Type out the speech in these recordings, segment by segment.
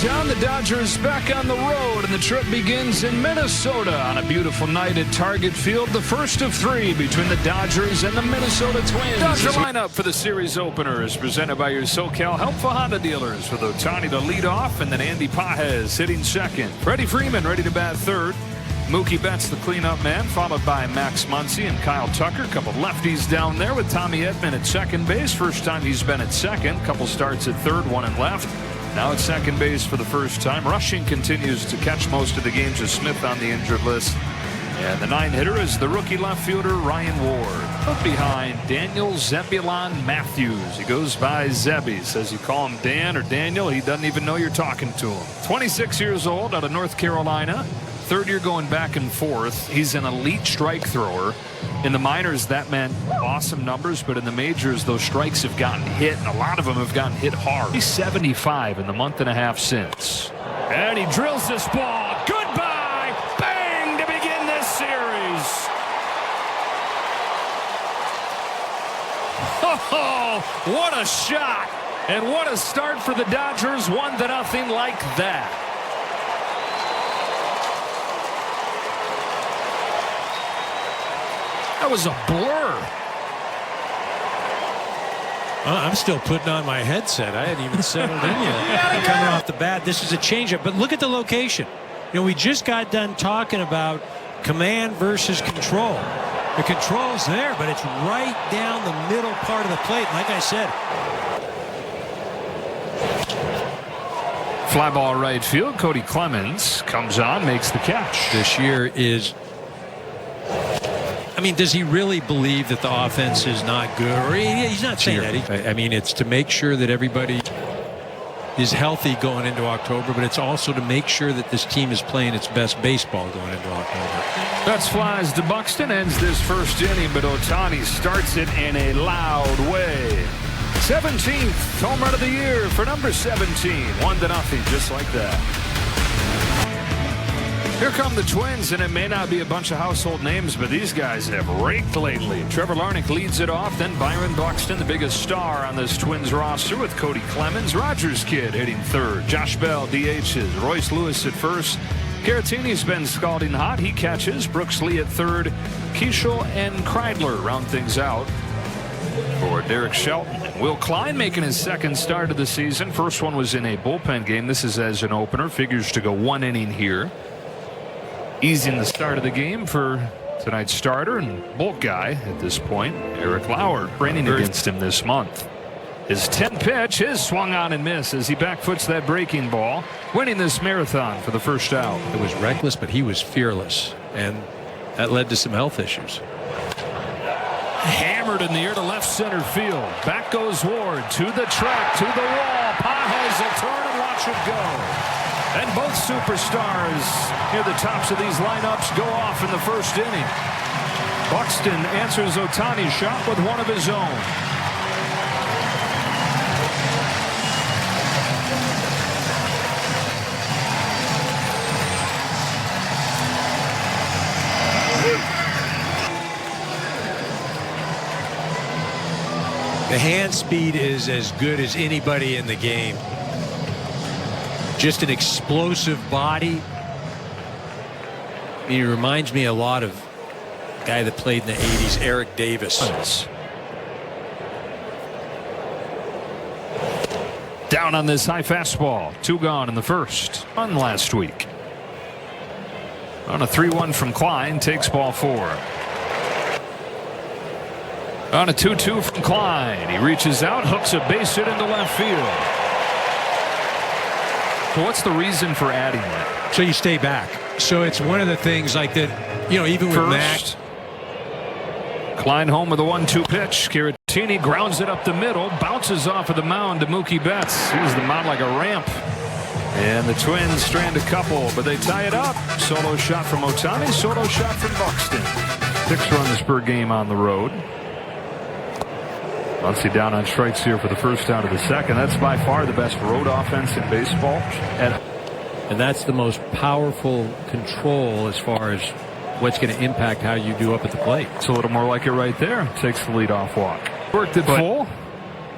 town, the Dodgers back on the road, and the trip begins in Minnesota on a beautiful night at Target Field. The first of three between the Dodgers and the Minnesota Twins. Dodger lineup for the series opener is presented by your SoCal Helpful Honda dealers, with Ohtani to lead off and then Andy Pages hitting second. Freddie Freeman ready to bat third. Mookie Betts the cleanup man, followed by Max Muncy and Kyle Tucker. Couple lefties down there with Tommy Edman at second base. First time he's been at second. Couple starts at third, one in left. Now at second base for the first time. Rushing continues to catch most of the games with Smith on the injured list. And the 9-hitter is the rookie left fielder Ryan Ward. Up behind Daniel Zebulon Matthews. He goes by Zebby. Says you call him Dan or Daniel, he doesn't even know you're talking to him. 26 years old, out of North Carolina. Third year going back and forth. He's an elite strike thrower. In the minors, that meant awesome numbers, but in the majors, those strikes have gotten hit, and a lot of them have gotten hit hard. He's 75 in the month and a half since. And he drills this ball. Goodbye! Bang! To begin this series. Oh, what a shot! And what a start for the Dodgers. 1-0 like that. That was a blur. I'm still putting on my headset. I hadn't even settled in yet. Coming off the bat, this is a changeup. But look at the location. You know, we just got done talking about command versus control. The control's there, but it's right down the middle part of the plate. Like I said, fly ball right field. Cody Clemens comes on, makes the catch. This year is, I mean, does he really believe that the offense is not good? Or he's not saying that. I mean, it's to make sure that everybody is healthy going into October, but it's also to make sure that this team is playing its best baseball going into October. Betts flies to Buxton, ends this first inning, but Ohtani starts it in a loud way. 17th home run of the year for number 17. 1-0, just like that. Here come the Twins, and it may not be a bunch of household names, but these guys have raked lately. Trevor Larnach leads it off, then Byron Buxton, the biggest star on this Twins roster, with Cody Clemens. Rogers Kid hitting third. Josh Bell DHs. Royce Lewis at first. Caratini's been scalding hot. He catches. Brooks Lee at third. Keishel and Kreidler round things out for Derek Shelton. And Will Klein making his second start of the season. First one was in a bullpen game. This is as an opener. Figures to go 1 inning here. Easing the start of the game for tonight's starter and bulk guy at this point, Eric Lauer, training against him this month. His 10th pitch is swung on and missed as he backfoots that breaking ball, winning this marathon for the first out. It was reckless, but he was fearless, and that led to some health issues. Hammered in the air to left center field. Back goes Ward to the track, to the wall. Pages will turn and watch it go. And both superstars near the tops of these lineups go off in the first inning. Buxton answers Ohtani's shot with one of his own. The hand speed is as good as anybody in the game. Just an explosive body. I mean, he reminds me a lot of a guy that played in the 80s, Eric Davis. Down on this high fastball. 2 gone in the first. On last week. On a 3-1 from Klein. Takes ball 4. On a 2-2 from Klein. He reaches out. Hooks a base hit into left field. What's the reason for adding that? So you stay back. So it's one of the things like that, you know, even with Max. Klein home with a 1-2 pitch. Caratini grounds it up the middle, bounces off of the mound to Mookie Betts. Uses the mound like a ramp. And the Twins strand a couple, but they tie it up. Solo shot from Ohtani, solo shot from Buxton. 6 runs per game on the road. Muncy down on strikes here for the first out of the second. That's by far the best road offense in baseball. And that's the most powerful control as far as what's going to impact how you do up at the plate. It's a little more like it right there. Takes the leadoff walk. Worked it full.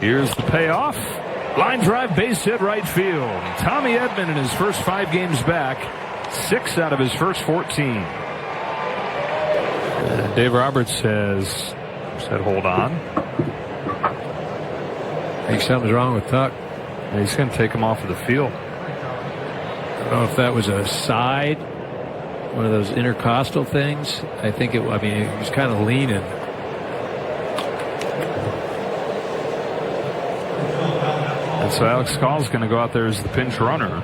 Here's the payoff. Line drive, base hit, right field. Tommy Edman in his first 5 games back, 6 out of his first 14. Dave Roberts has said, "Hold on." I think something's wrong with Tuck. He's going to take him off of the field. I don't know if that was a side, one of those intercostal things. I think it. I mean, he was kind of leaning. And so Alex Call's going to go out there as the pinch runner.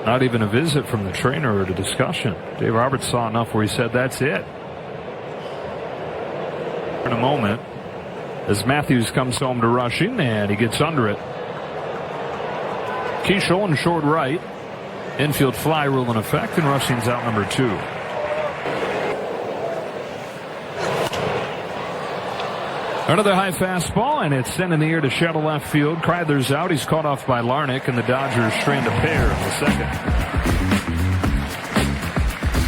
Not even a visit from the trainer or a discussion. Dave Roberts saw enough where he said, "That's it." In a moment, as Matthews comes home to Rushing, and he gets under it. Keishel in short right. Infield fly rule in effect, and Rushing's out number 2. Another high fastball, and it's sent in the air to shallow left field. Kreidler's out. He's caught off by Larnach, and the Dodgers strand a pair in the second.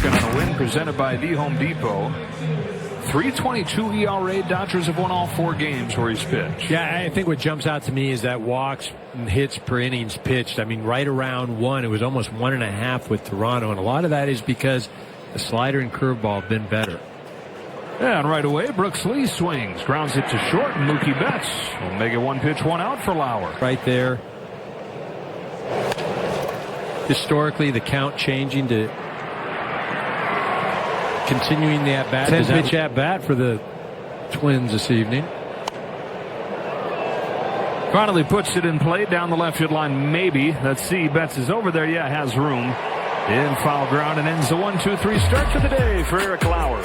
Got on a win presented by the Home Depot. 3.22 ERA. Dodgers have won all 4 games where he's pitched. Yeah, I think what jumps out to me is that walks and hits per innings pitched. I mean, right around 1. It was almost 1.5 with Toronto, and a lot of that is because the slider and curveball have been better. Yeah, and right away, Brooks Lee swings, grounds it to short, and Mookie Betts will make it 1 pitch, 1 out for Lauer. Right there. Historically, the count changing to continuing the at-bat. 10-pitch at-bat for the Twins this evening. Finally puts it in play down the left field line, maybe. Let's see, Betts is over there. Yeah, has room. In foul ground, and ends the 1-2-3 start for the day for Eric Lauer.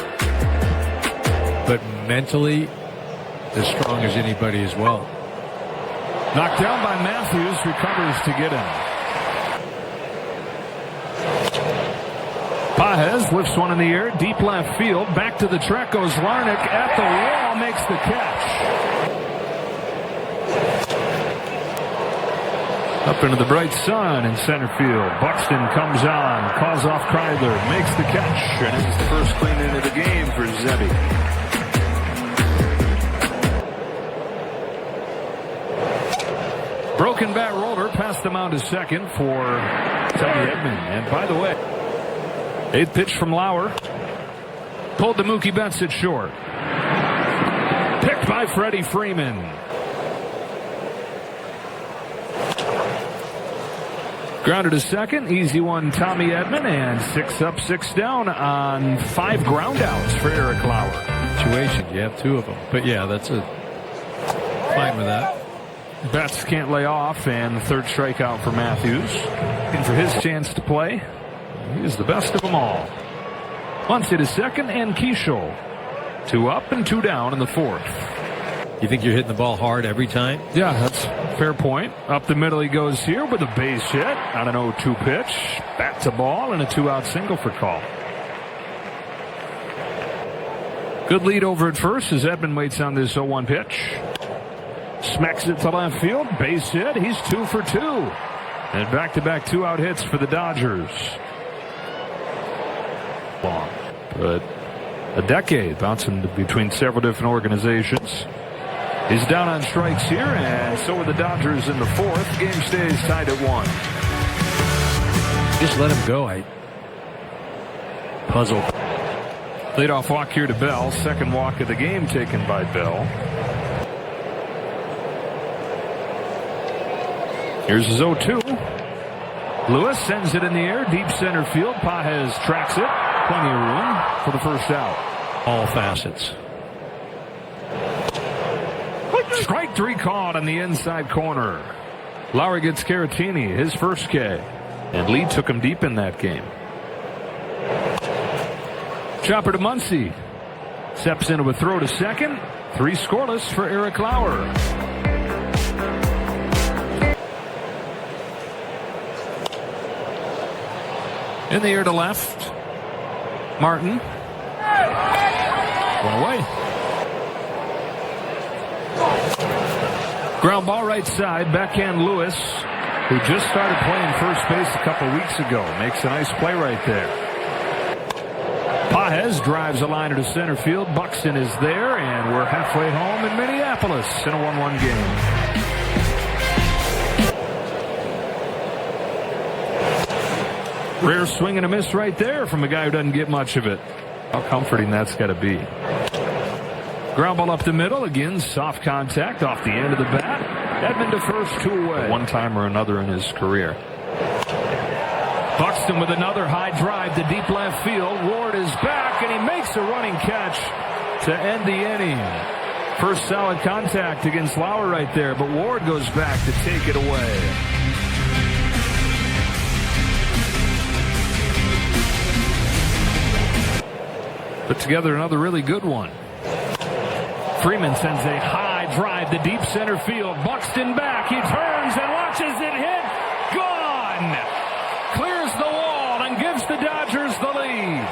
But mentally, as strong as anybody as well. Knocked down by Matthews, recovers to get him. Pages lifts one in the air, deep left field. Back to the track goes Larnach at the wall, makes the catch. Up into the bright sun in center field. Buxton comes on, calls off Kreidler, makes the catch, and it's the first clean into the game for Zebby. Broken bat roller past the mound to second for Tommy Edman. And by the way, 8th pitch from Lauer. Pulled to Mookie Betts at short. Picked by Freddie Freeman. Grounded to second. Easy one, Tommy Edman. And 6 up, 6 down on 5 groundouts for Eric Lauer. Situation, you have 2 of them. But yeah, that's a fine with that. Betts can't lay off, and the 3rd strikeout for Matthews. And for his chance to play, he is the best of them all. Bunts it to second, and Keishel. 2 up and 2 down in the 4th. You think you're hitting the ball hard every time? Yeah, that's a fair point. Up the middle he goes here with a base hit on an 0-2 pitch. Bat to ball and a 2-out single for Call. Good lead over at first as Edman waits on this 0-1 pitch. Smacks it to left field. Base hit. He's 2 for 2. And back-to-back 2-out hits for the Dodgers. Long, but a decade bouncing between several different organizations. He's down on strikes here, and so are the Dodgers in the 4th. Game stays tied at 1. Just let him go. I puzzled. Leadoff walk here to Bell. 2nd walk of the game taken by Bell. Here's his 0-2. Lewis sends it in the air, deep center field. Pages tracks it. Plenty of room for the first out. All facets. Strike 3 caught on the inside corner. Lauer gets Caratini, his first K. And Lee took him deep in that game. Chopper to Muncy. Steps into a throw to second. 3 scoreless for Eric Lauer. In the air to left. Martin. 1 away. Ground ball right side. Backhand Lewis, who just started playing first base a couple weeks ago. Makes a nice play right there. Pages drives a liner to center field. Buxton is there, and we're halfway home in Minneapolis in a 1-1 game. Rare swing and a miss right there from a guy who doesn't get much of it. How comforting that's got to be. Ground ball up the middle. Again, soft contact off the end of the bat. Edmund to first, 2 away. One time or another in his career. Buxton with another high drive to deep left field. Ward is back, and he makes a running catch to end the inning. First solid contact against Lauer right there, but Ward goes back to take it away. Put together another really good one. Freeman sends a high drive to deep center field. Buxton back. He turns and watches it hit. Gone. Clears the wall and gives the Dodgers the lead.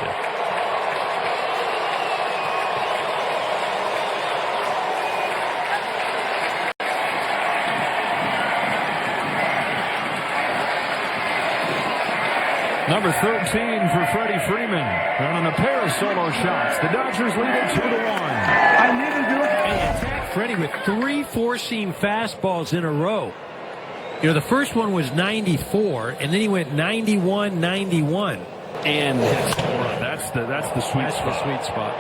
Number 13 for Freddie Freeman. Running a pair of solo shots. The Dodgers lead it 2-1. Freddie with 3 four-seam fastballs in a row. You know, the first one was 94, and then he went 91, 91. And that's the sweet spot.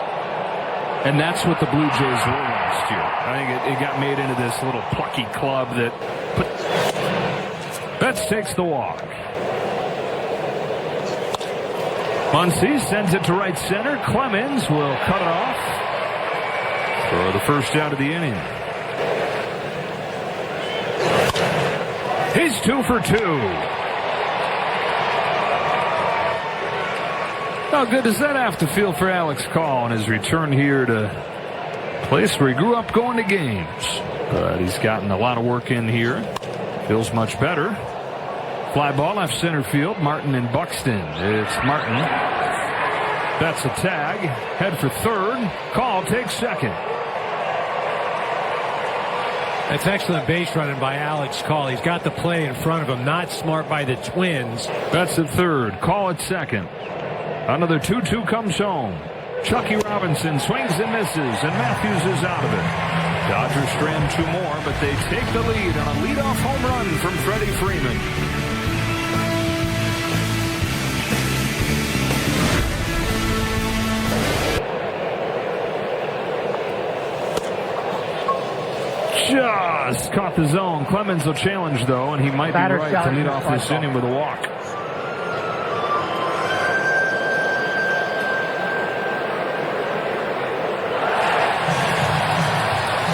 And that's what the Blue Jays were last year. I think it got made into this little plucky club that Betts takes the walk. Muncy sends it to right center. Clemens will cut it off for the first out of the inning. He's 2 for 2. How good does that have to feel for Alex Call on his return here to a place where he grew up going to games? But he's gotten a lot of work in here. Feels much better. Fly ball left center field. Martin and Buxton. It's Martin. That's a tag. Head for third. Call takes second. That's excellent base running by Alex Call. He's got the play in front of him. Not smart by the Twins. That's at third. Call at second. Another 2-2 comes home. Chucky Robinson swings and misses, and Matthews is out of it. Dodgers strand 2 more, but they take the lead on a leadoff home run from Freddie Freeman. Just caught the zone. Clemens will challenge, though, and he might be right to lead off this inning with a walk.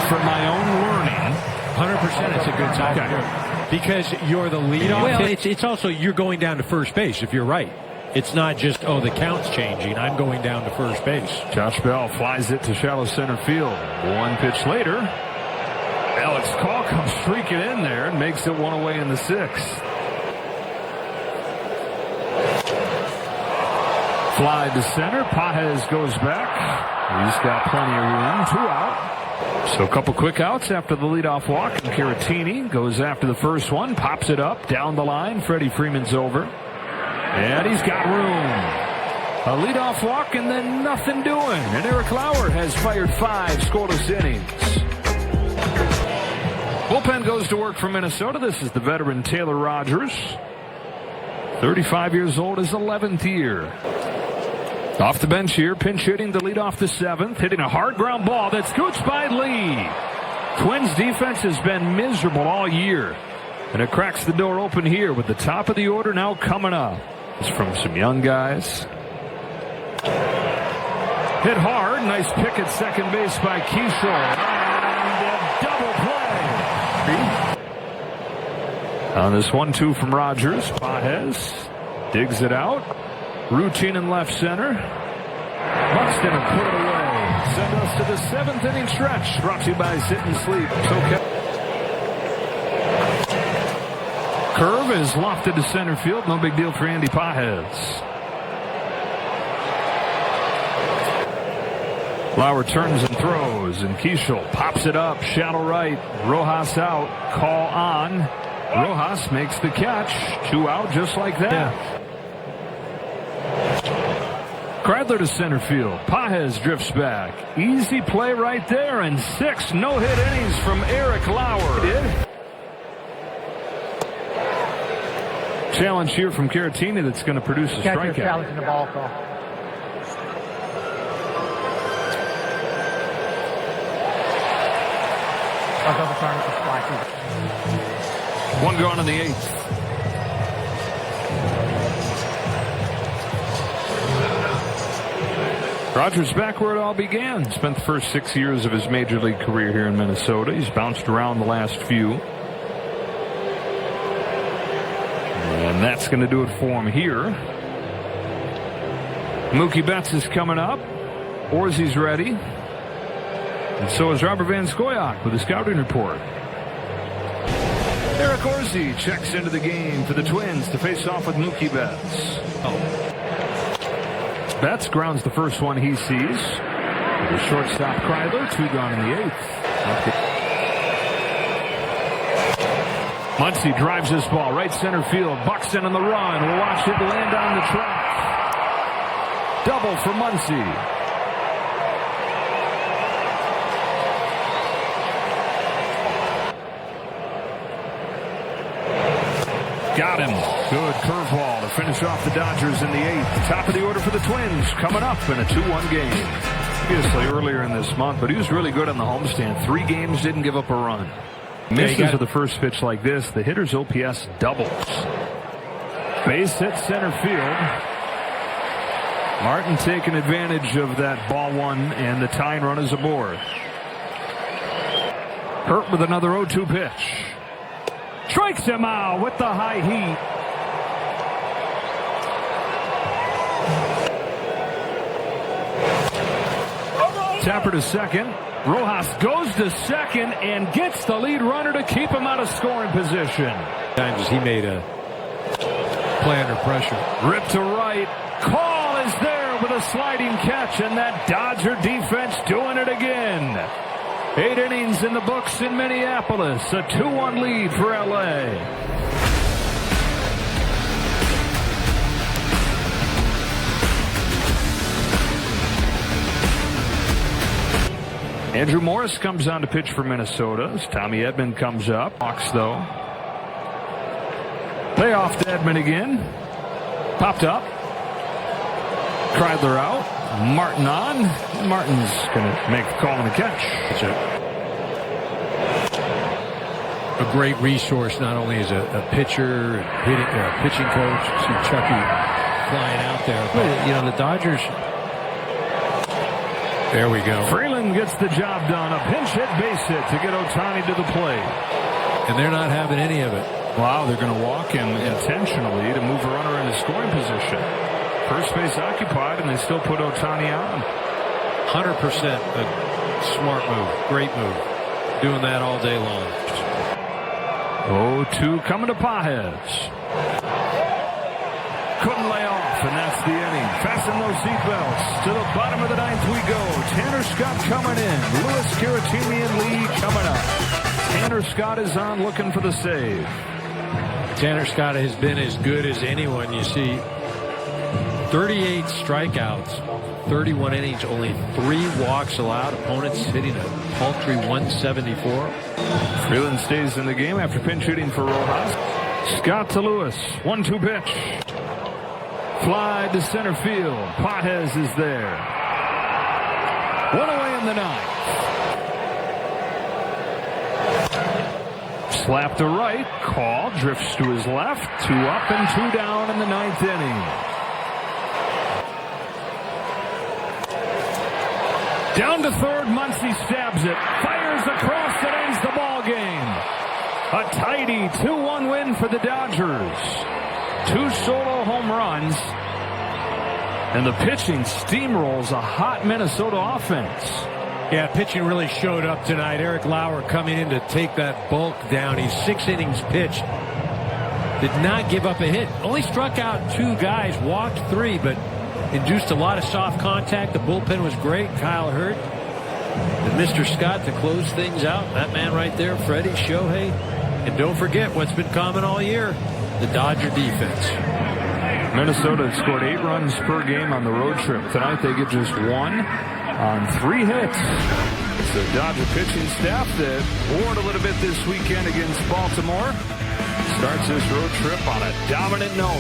From my own learning, 100% it's a good time. Okay. Because you're the leadoff. Well, it's also you're going down to first base if you're right. It's not just, oh, the count's changing. I'm going down to first base. Josh Bell flies it to shallow center field. 1 pitch later, Alex Call comes streaking in there and makes it 1 away in the 6th. Fly to center. Pages goes back. He's got plenty of room. 2 out. So a couple quick outs after the leadoff walk. And Caratini goes after the first one. Pops it up. Down the line. Freddie Freeman's over. And he's got room. A leadoff walk and then nothing doing. And Eric Lauer has fired 5 scoreless innings. Bullpen goes to work for Minnesota. This is the veteran Taylor Rogers. 35 years old, his 11th year. Off the bench here, pinch hitting to lead off the 7th. Hitting a hard ground ball that's scooched by Lee. Twins defense has been miserable all year. And it cracks the door open here with the top of the order now coming up. It's from some young guys. Hit hard. Nice pick at second base by Keishore. And a double play. On this 1-2 from Rogers, Pages digs it out. Routine in left center. Buxton will put it away. Send us to the 7th inning stretch. Brought to you by Sit and Sleep. Okay. Curve is lofted to center field. No big deal for Andy Pages. Lauer turns and throws, and Keishel pops it up. Shallow right. Rojas out. Call on. Rojas makes the catch. 2 out just like that. Yeah. Kradler to center field. Pages drifts back. Easy play right there, and 6 no-hit innings from Eric Lauer. Challenge here from Caratini that's going to produce a strikeout. Challenge in the ball call. One gone in the 8th. Rogers back where it all began. Spent the first 6 years of his major league career here in Minnesota. He's bounced around the last few. And that's going to do it for him here. Mookie Betts is coming up. Orsi's ready. And so is Robert Van Scoyoc with a scouting report. Eric Orsi checks into the game for the Twins to face off with Mookie Betts. Betts grounds the first one he sees. The shortstop Kreidler, 2 gone in the 8th. Muncy drives this ball right center field. Buxton on the run. We'll watch it land on the track. Double for Muncy. Got him. Good curveball to finish off the Dodgers in the 8th. Top of the order for the Twins coming up in a 2-1 game. Obviously earlier in this month, but he was really good on the homestand. 3 games, didn't give up a run. Misses with the first pitch like this. The hitter's OPS doubles. Base hit center field. Martin taking advantage of that ball one, and the tying run is aboard. Hurt with another 0-2 pitch. Strikes him out with the high heat. Tapper to second. Rojas goes to second and gets the lead runner to keep him out of scoring position. Times he made a play under pressure. Rip to right. Call is there with a sliding catch, and that Dodger defense doing it again. 8 innings in the books in Minneapolis. A 2-1 lead for L.A. Andrew Morris comes on to pitch for Minnesota as Tommy Edman comes up. Hawks, though. Payoff to Edman again. Popped up. Kreidler out. Martin on. Martin's going to make the call and the catch. It's a great resource, not only as a pitcher, pitching coach. See Chucky flying out there. But, you know, the Dodgers. There we go. Freeman gets the job done. A pinch hit, base hit to get Ohtani to the plate. And they're not having any of it. Wow, they're going to walk him intentionally to move a runner into scoring position. First base occupied, and they still put Ohtani on. 100% a smart move. Great move. Doing that all day long. 0-2 coming to Pages. Couldn't lay off, and that's the inning. Fasten those seatbelts. To the bottom of the 9th we go. Tanner Scott coming in. Louis Caratini and Lee coming up. Tanner Scott is on looking for the save. Tanner Scott has been as good as anyone. You see 38 strikeouts, 31 innings, only 3 walks allowed. Opponents hitting a paltry 174. Freeland stays in the game after pinch hitting for Rojas. Scott to Lewis. 1-2 pitch. Fly to center field. Pages is there. 1 away in the 9th. Slap to right. Call. Drifts to his left. 2 up and 2 down in the 9th inning. Down to third. Muncy stabs it. Fires across and ends the ball game. A tidy 2-1 win for the Dodgers. 2 solo home runs. And the pitching steamrolls a hot Minnesota offense. Yeah, pitching really showed up tonight. Eric Lauer coming in to take that bulk down. He's 6 innings pitched. Did not give up a hit. Only struck out 2 guys, walked 3, but induced a lot of soft contact. The bullpen was great. Kyle Hurt and Mr. Scott to close things out. That man right there, Freddie, Shohei. And don't forget what's been common all year, the Dodger defense. Minnesota had scored 8 runs per game on the road trip. Tonight they get just 1 on 3 hits. It's the Dodger pitching staff that warred a little bit this weekend against Baltimore. Starts this road trip on a dominant note.